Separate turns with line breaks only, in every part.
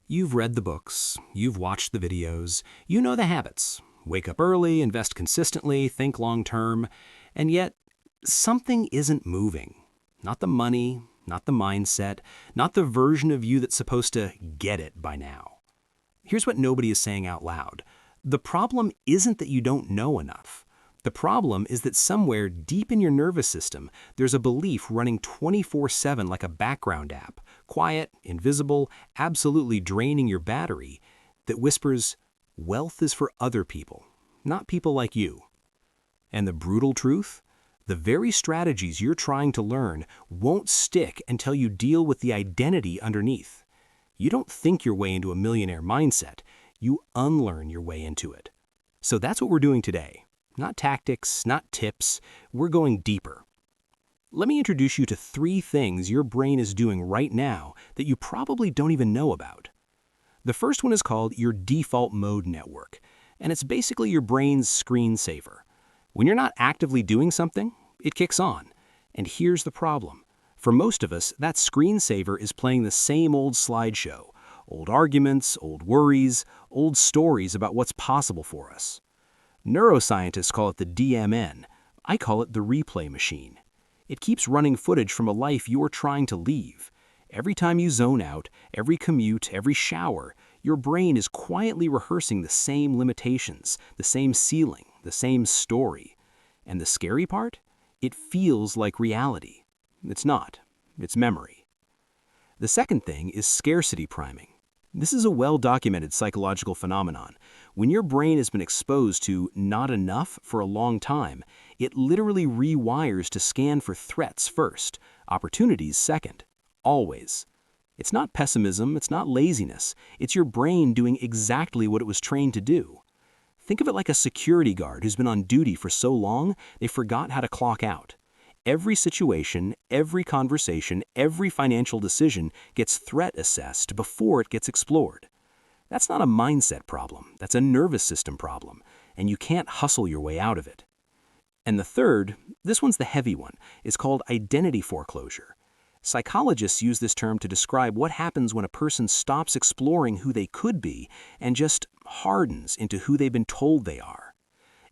You've read the books, you've watched the videos, you know the habits. Wake up early, invest consistently, think long term, and yet something isn't moving. Not the money, not the mindset, not the version of you that's supposed to get it by now. Here's what nobody is saying out loud. The problem isn't that you don't know enough. The problem is that somewhere deep in your nervous system, there's a belief running 24/7 like a background app, quiet, invisible, absolutely draining your battery, that whispers, wealth is for other people, not people like you. And the brutal truth? The very strategies you're trying to learn won't stick until you deal with the identity underneath. You don't think your way into a millionaire mindset, you unlearn your way into it. So that's what we're doing today. Not tactics, not tips, we're going deeper. Let me introduce you to 3 things your brain is doing right now that you probably don't even know about. The first one is called your default mode network, and it's basically your brain's screensaver. When you're not actively doing something, it kicks on. And here's the problem. For most of us, that screensaver is playing the same old slideshow, old arguments, old worries, old stories about what's possible for us. Neuroscientists call it the DMN. I call it the replay machine. It keeps running footage from a life you're trying to leave. Every time you zone out, every commute, every shower, your brain is quietly rehearsing the same limitations, the same ceiling, the same story. And the scary part? It feels like reality. It's not. It's memory. The second thing is scarcity priming. This is a well-documented psychological phenomenon. When your brain has been exposed to not enough for a long time, it literally rewires to scan for threats first, opportunities second. Always. It's not pessimism, it's not laziness. It's your brain doing exactly what it was trained to do. Think of it like a security guard who's been on duty for so long, they forgot how to clock out. Every situation, every conversation, every financial decision gets threat assessed before it gets explored. That's not a mindset problem, that's a nervous system problem, and you can't hustle your way out of it. And the third, this one's the heavy one, is called identity foreclosure. Psychologists use this term to describe what happens when a person stops exploring who they could be and just hardens into who they've been told they are.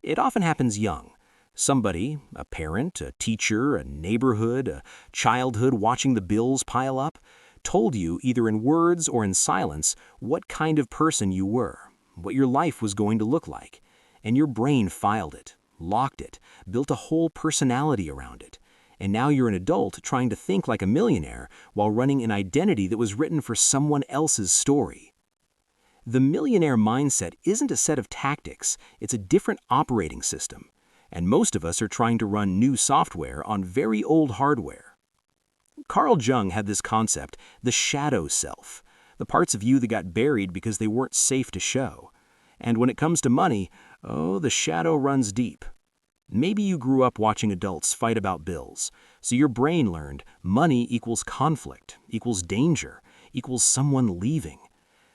It often happens young. Somebody, a parent, a teacher, a neighborhood, a childhood watching the bills pile up, told you either in words or in silence what kind of person you were, what your life was going to look like, and your brain filed it, locked it, built a whole personality around it. And now you're an adult trying to think like a millionaire while running an identity that was written for someone else's story. The millionaire mindset isn't a set of tactics, it's a different operating system. And most of us are trying to run new software on very old hardware. Carl Jung had this concept, the shadow self, the parts of you that got buried because they weren't safe to show. And when it comes to money, the shadow runs deep. Maybe you grew up watching adults fight about bills, so your brain learned money equals conflict, equals danger, equals someone leaving.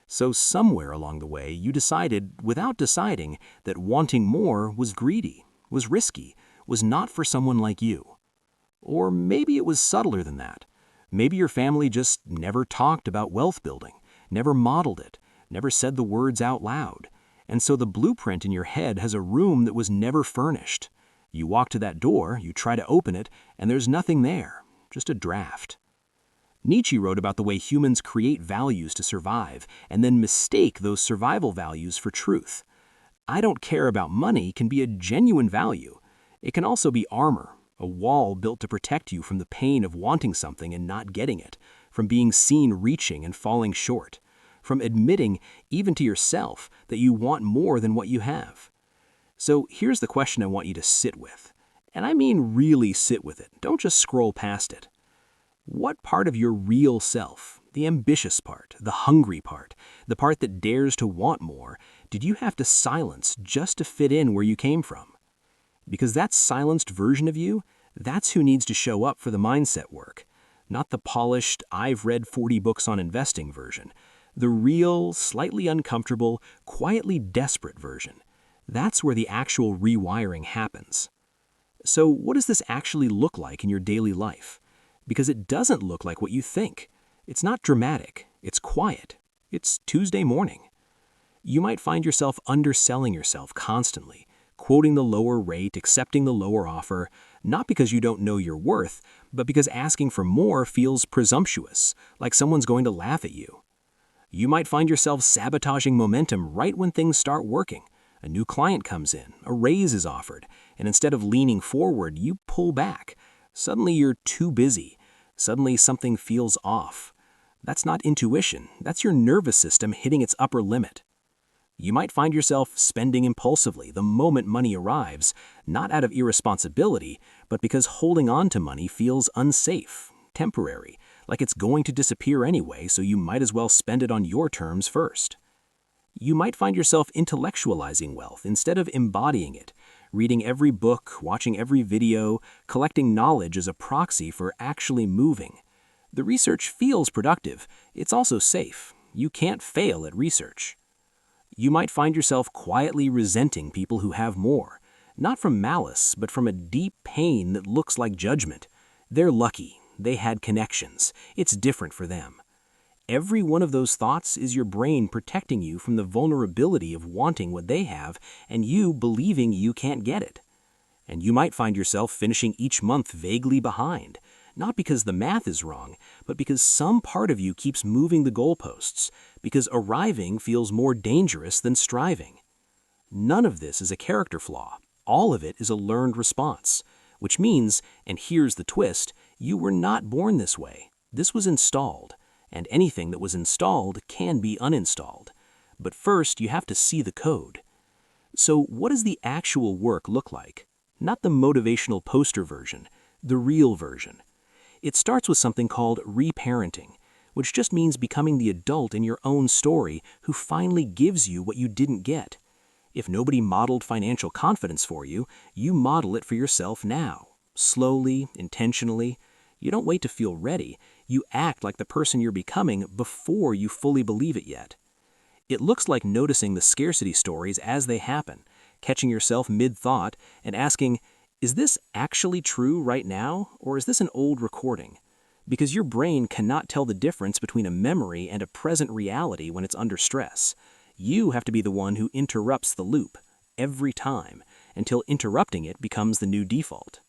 So somewhere along the way, you decided, without deciding, that wanting more was greedy, was risky, was not for someone like you. Or maybe it was subtler than that. Maybe your family just never talked about wealth building, never modeled it, never said the words out loud. And so the blueprint in your head has a room that was never furnished. You walk to that door, you try to open it, and there's nothing there, just a draft. Nietzsche wrote about the way humans create values to survive and then mistake those survival values for truth. I don't care about money can be a genuine value. It can also be armor, a wall built to protect you from the pain of wanting something and not getting it, from being seen reaching and falling short, from admitting, even to yourself, that you want more than what you have. So here's the question I want you to sit with. And I mean really sit with it. Don't just scroll past it. What part of your real self, the ambitious part, the hungry part, the part that dares to want more, did you have to silence just to fit in where you came from? Because that silenced version of you, that's who needs to show up for the mindset work, not the polished, I've read 40 books on investing version. The real, slightly uncomfortable, quietly desperate version. That's where the actual rewiring happens. So what does this actually look like in your daily life? Because it doesn't look like what you think. It's not dramatic, it's quiet. It's Tuesday morning. You might find yourself underselling yourself constantly, quoting the lower rate, accepting the lower offer, not because you don't know your worth, but because asking for more feels presumptuous, like someone's going to laugh at you. You might find yourself sabotaging momentum right when things start working. A new client comes in, a raise is offered, and instead of leaning forward, you pull back. Suddenly you're too busy. Suddenly something feels off. That's not intuition, that's your nervous system hitting its upper limit. You might find yourself spending impulsively the moment money arrives, not out of irresponsibility, but because holding on to money feels unsafe, temporary, like it's going to disappear anyway, so you might as well spend it on your terms first. You might find yourself intellectualizing wealth instead of embodying it, reading every book, watching every video, collecting knowledge as a proxy for actually moving. The research feels productive. It's also safe. You can't fail at research. You might find yourself quietly resenting people who have more, not from malice, but from a deep pain that looks like judgment. They're lucky. They had connections. It's different for them. Every one of those thoughts is your brain protecting you from the vulnerability of wanting what they have and you believing you can't get it. And you might find yourself finishing each month vaguely behind, not because the math is wrong, but because some part of you keeps moving the goalposts, because arriving feels more dangerous than striving. None of this is a character flaw. All of it is a learned response, which means, and here's the twist, you were not born this way. This was installed, and anything that was installed can be uninstalled. But first, you have to see the code. So what does the actual work look like? Not the motivational poster version, the real version. It starts with something called reparenting, which just means becoming the adult in your own story who finally gives you what you didn't get. If nobody modeled financial confidence for you, you model it for yourself now. Slowly, intentionally. You don't wait to feel ready. You act like the person you're becoming before you fully believe it yet. It looks like noticing the scarcity stories as they happen, catching yourself mid-thought and asking, is this actually true right now, or is this an old recording? Because your brain cannot tell the difference between a memory and a present reality when it's under stress. You have to be the one who interrupts the loop, every time, until interrupting it becomes the new default.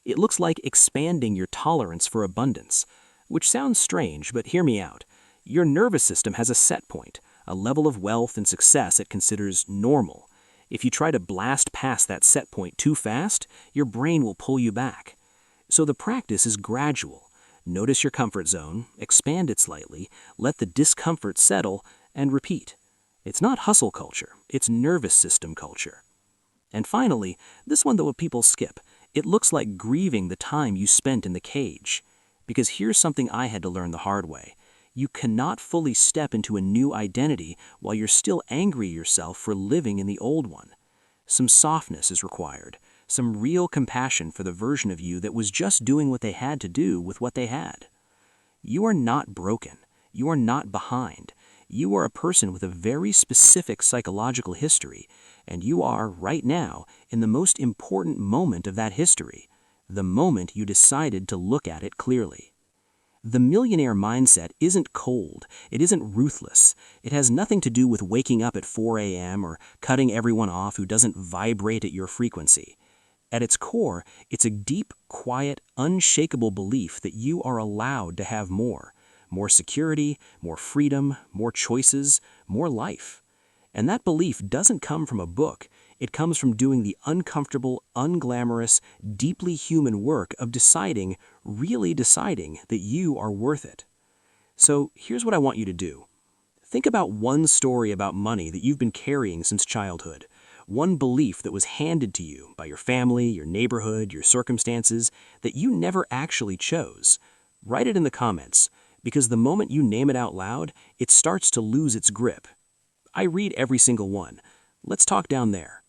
It looks like expanding your tolerance for abundance, which sounds strange, but hear me out. Your nervous system has a set point, a level of wealth and success it considers normal. If you try to blast past that set point too fast, your brain will pull you back. So the practice is gradual. Notice your comfort zone, expand it slightly, let the discomfort settle, and repeat. It's not hustle culture, it's nervous system culture. And finally, this one that what people skip, it looks like grieving the time you spent in the cage. Because here's something I had to learn the hard way. You cannot fully step into a new identity while you're still angry at yourself for living in the old one. Some softness is required, some real compassion for the version of you that was just doing what they had to do with what they had. You are not broken. You are not behind. You are a person with a very specific psychological history, and you are, right now, in the most important moment of that history, the moment you decided to look at it clearly. The millionaire mindset isn't cold, it isn't ruthless, it has nothing to do with waking up at 4 a.m. or cutting everyone off who doesn't vibrate at your frequency. At its core, it's a deep, quiet, unshakable belief that you are allowed to have more security, more freedom, more choices, more life. And that belief doesn't come from a book. It comes from doing the uncomfortable, unglamorous, deeply human work of deciding, really deciding, that you are worth it. So here's what I want you to do. Think about one story about money that you've been carrying since childhood. One belief that was handed to you by your family, your neighborhood, your circumstances, that you never actually chose. Write it in the comments, because the moment you name it out loud, it starts to lose its grip. I read every single one. Let's talk down there.